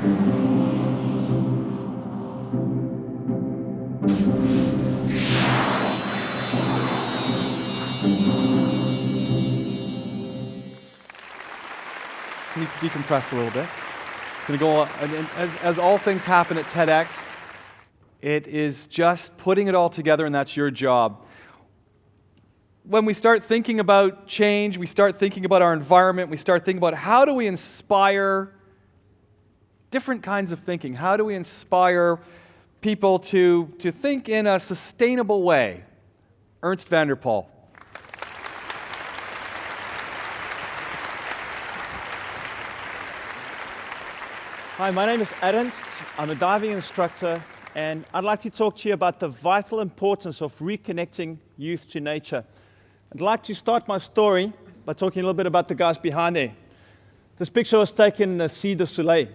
Need to decompress a little bit. Going to go, and as all things happen at TEDx, it is just putting it all together, and that's your job. When we start thinking about change, we start thinking about our environment, we start thinking about how do we inspire different kinds of thinking? How do we inspire people to think in a sustainable way? Ernest VanderPoll. Hi, my name is Ernest. I'm a diving instructor, and I'd like to talk to you about the vital importance of reconnecting youth to nature. I'd like to start my story by talking a little bit about the guys behind there. This picture was taken in the Sea du Soleil.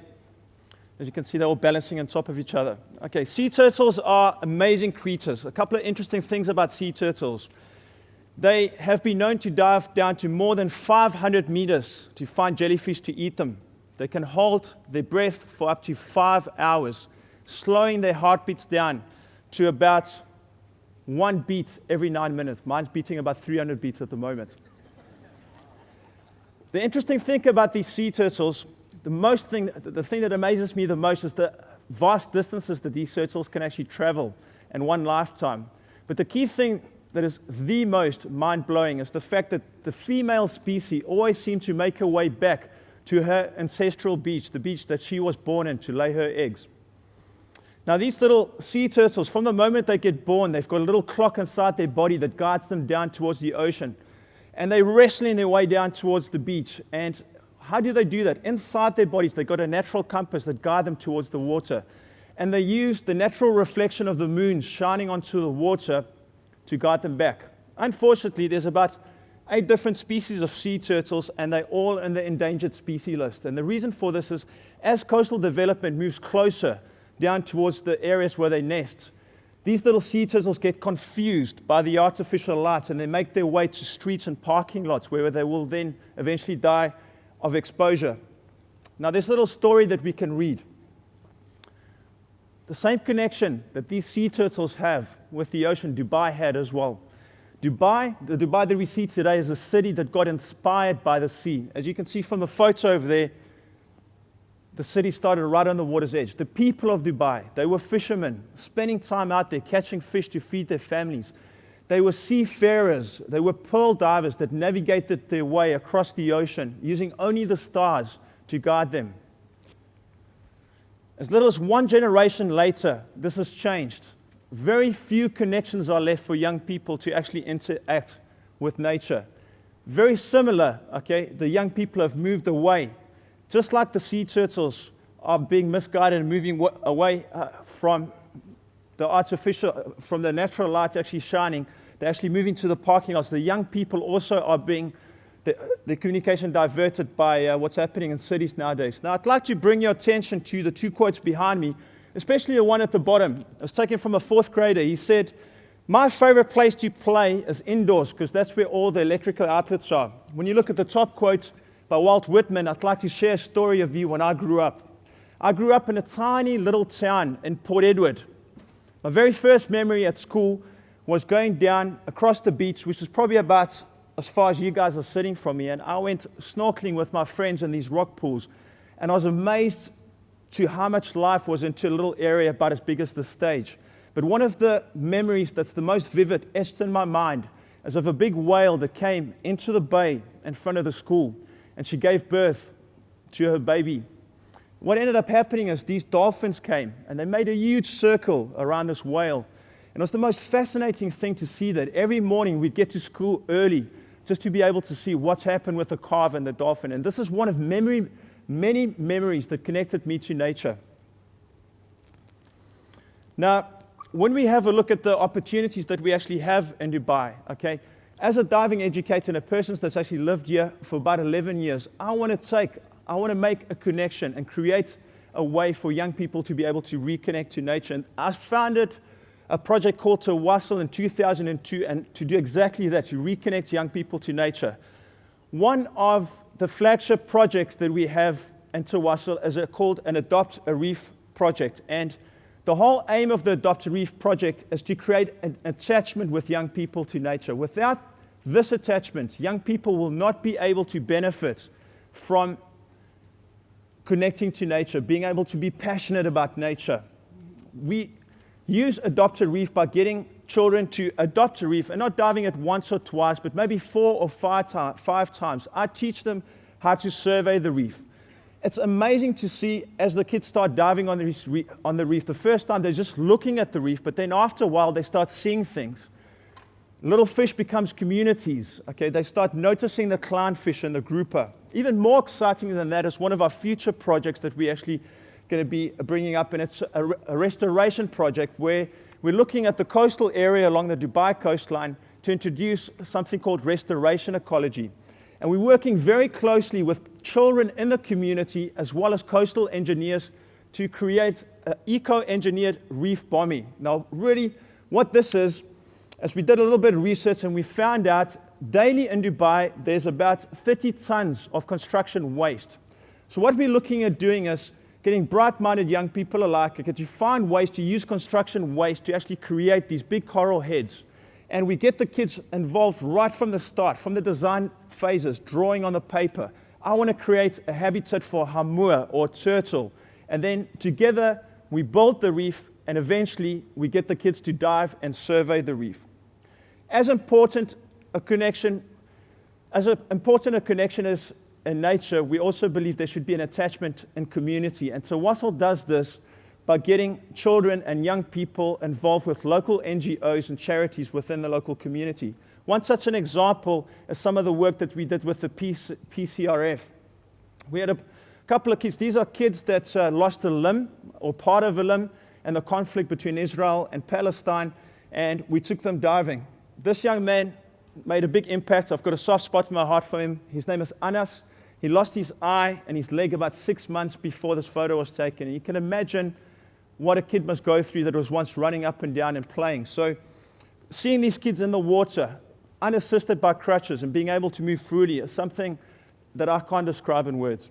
As you can see, they're all balancing on top of each other. Okay, sea turtles are amazing creatures. A couple of interesting things about sea turtles. They have been known to dive down to more than 500 meters to find jellyfish to eat them. They can hold their breath for up to 5 hours, slowing their heartbeats down to about 1 beat every 9 minutes. Mine's beating about 300 beats at the moment. The interesting thing about these sea turtles, the thing that amazes me the most is the vast distances that these turtles can actually travel in one lifetime. But the key thing that is the most mind-blowing is the fact that the female species always seem to make her way back to her ancestral beach, the beach that she was born in to lay her eggs. Now these little sea turtles, from the moment they get born, they've got a little clock inside their body that guides them down towards the ocean. And they're wrestling their way down towards the beach. And how do they do that? Inside their bodies, they've got a natural compass that guides them towards the water. And they use the natural reflection of the moon shining onto the water to guide them back. Unfortunately, there's about 8 different species of sea turtles, and they're all in the endangered species list. And the reason for this is, as coastal development moves closer down towards the areas where they nest, these little sea turtles get confused by the artificial lights, and they make their way to streets and parking lots where they will then eventually die of exposure. Now, there's a little story that we can read. The same connection that these sea turtles have with the ocean, Dubai had as well. The Dubai that we see today is a city that got inspired by the sea. As you can see from the photo over there, the city started right on the water's edge. The people of Dubai, they were fishermen, spending time out there catching fish to feed their families. They were seafarers. They were pearl divers that navigated their way across the ocean using only the stars to guide them. As little as 1 generation later, this has changed. Very few connections are left for young people to actually interact with nature. Very similar, okay, the young people have moved away. Just like the sea turtles are being misguided and moving away from the artificial, from the natural light actually shining, they're actually moving to the parking lots. The young people also are being, the communication diverted by what's happening in cities nowadays. Now, I'd like to bring your attention to the 2 quotes behind me, especially the one at the bottom. It was taken from a 4th grader. He said, "My favorite place to play is indoors because that's where all the electrical outlets are." When you look at the top quote by Walt Whitman, I'd like to share a story of you when I grew up. I grew up in a tiny little town in Port Edward. My very first memory at school was going down across the beach, which is probably about as far as you guys are sitting from me, and I went snorkeling with my friends in these rock pools, and I was amazed to how much life was into a little area about as big as the stage. But one of the memories that's the most vivid, etched in my mind, is of a big whale that came into the bay in front of the school, and she gave birth to her baby. What ended up happening is these dolphins came, and they made a huge circle around this whale. And it was the most fascinating thing to see that every morning we'd get to school early just to be able to see what's happened with the calf and the dolphin. And this is one of many memories that connected me to nature. Now, when we have a look at the opportunities that we actually have in Dubai, okay, as a diving educator and a person that's actually lived here for about 11 years, I want to make a connection and create a way for young people to be able to reconnect to nature. And I founded a project called Tawasul in 2002, and to do exactly that, to reconnect young people to nature. One of the flagship projects that we have and Tawasul is called an Adopt a Reef project. And the whole aim of the Adopt a Reef project is to create an attachment with young people to nature. Without this attachment, young people will not be able to benefit from connecting to nature, being able to be passionate about nature. We use Adopt a Reef by getting children to adopt a reef and not diving it once or twice, but maybe 4 or 5 times. I teach them how to survey the reef. It's amazing to see as the kids start diving on the reef. The first time they're just looking at the reef, but then after a while they start seeing things. Little fish becomes communities. Okay, they start noticing the clownfish and the grouper. Even more exciting than that is one of our future projects that we're actually going to be bringing up, and it's a restoration project where we're looking at the coastal area along the Dubai coastline to introduce something called restoration ecology. And we're working very closely with children in the community as well as coastal engineers to create an eco-engineered reef bombing. Now, really, what this is we did a little bit of research and we found out daily in Dubai there's about 30 tons of construction waste. So what we're looking at doing is getting bright-minded young people alike to find ways to use construction waste to actually create these big coral heads. And we get the kids involved right from the start, from the design phases, drawing on the paper. I want to create a habitat for a hamua or turtle. And then together we build the reef, and eventually we get the kids to dive and survey the reef. As important a connection is in nature, we also believe there should be an attachment in community. And Tawasul does this by getting children and young people involved with local NGOs and charities within the local community. One such an example is some of the work that we did with the PCRF. We had a couple of kids. These are kids that lost a limb or part of a limb in the conflict between Israel and Palestine, and we took them diving. This young man made a big impact. I've got a soft spot in my heart for him. His name is Ernest. He lost his eye and his leg about 6 months before this photo was taken. And you can imagine what a kid must go through that was once running up and down and playing. So seeing these kids in the water, unassisted by crutches and being able to move freely is something that I can't describe in words.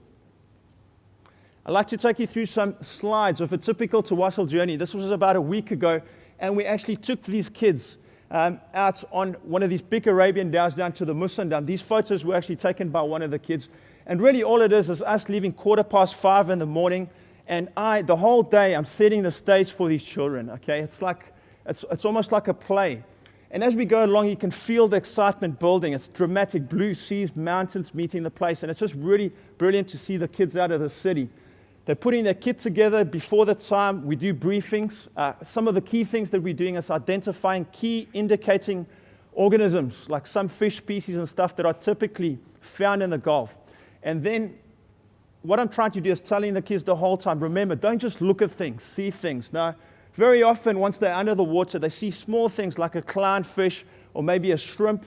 I'd like to take you through some slides of a typical Tawasul journey. This was about a week ago, and we actually took these kids out on one of these big Arabian dhows down to the Musan Dam. These photos were actually taken by one of the kids. And really all it is us leaving 5:15 in the morning, and the whole day, I'm setting the stage for these children, okay? It's almost like a play. And as we go along, you can feel the excitement building. It's dramatic, blue seas, mountains meeting the place, and it's just really brilliant to see the kids out of the city. They're putting their kit together before the time. We do briefings. Some of the key things that we're doing is identifying key indicating organisms, like some fish species and stuff that are typically found in the Gulf. And then what I'm trying to do is telling the kids the whole time, remember, don't just look at things, see things. Now, very often, once they're under the water, they see small things like a clownfish or maybe a shrimp.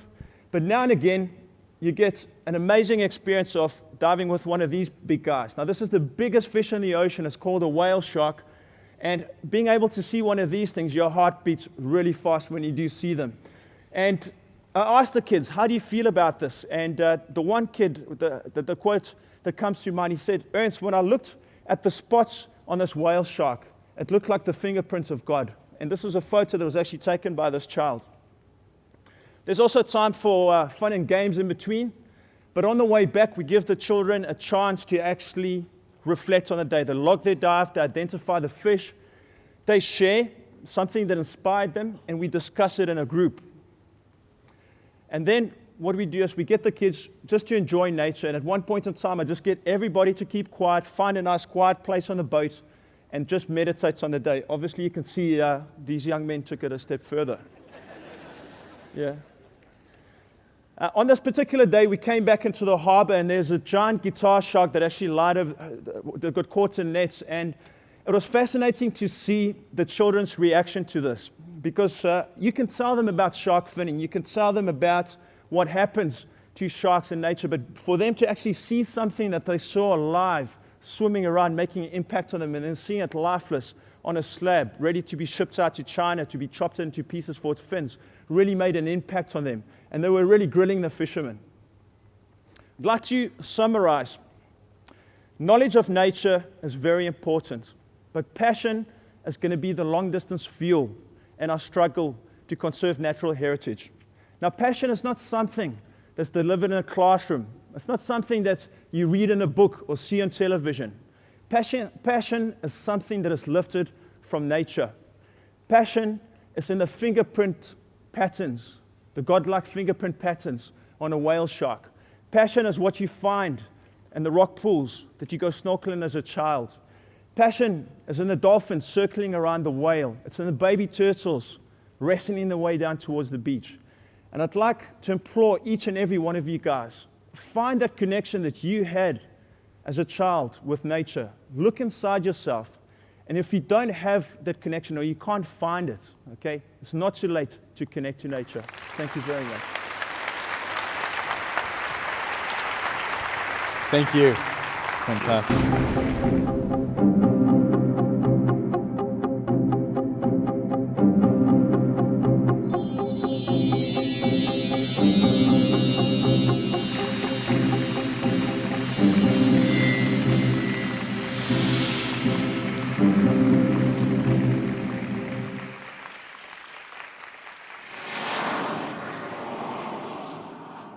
But now and again, you get an amazing experience of diving with one of these big guys. Now, this is the biggest fish in the ocean. It's called a whale shark. And being able to see one of these things, your heart beats really fast when you do see them. And I asked the kids, how do you feel about this? And the one kid, the quote that comes to mind, he said, Ernest, when I looked at the spots on this whale shark, it looked like the fingerprints of God. And this was a photo that was actually taken by this child. There's also time for fun and games in between. But on the way back, we give the children a chance to actually reflect on the day. They log their dive, they identify the fish, they share something that inspired them, and we discuss it in a group. And then what we do is we get the kids just to enjoy nature. And at one point in time, I just get everybody to keep quiet, find a nice quiet place on the boat, and just meditate on the day. Obviously, you can see these young men took it a step further. Yeah. On this particular day, we came back into the harbor, and there's a giant guitar shark that actually that got caught in nets. And it was fascinating to see the children's reaction to this, because you can tell them about shark finning, you can tell them about what happens to sharks in nature, but for them to actually see something that they saw alive, swimming around, making an impact on them, and then seeing it lifeless on a slab, ready to be shipped out to China to be chopped into pieces for its fins, really made an impact on them. And they were really grilling the fishermen. I'd like to summarize. Knowledge of nature is very important, but passion is going to be the long-distance fuel in our struggle to conserve natural heritage. Now, passion is not something that's delivered in a classroom. It's not something that you read in a book or see on television. Passion is something that is lifted from nature. Passion is in the fingerprint patterns, the godlike fingerprint patterns on a whale shark. Passion is what you find in the rock pools that you go snorkeling as a child. Passion is in the dolphins circling around the whale. It's in the baby turtles wrestling their way down towards the beach. And I'd like to implore each and every one of you guys, find that connection that you had as a child with nature. Look inside yourself. And if you don't have that connection or you can't find it, okay, it's not too late to connect to nature. Thank you very much. Thank you. Fantastic.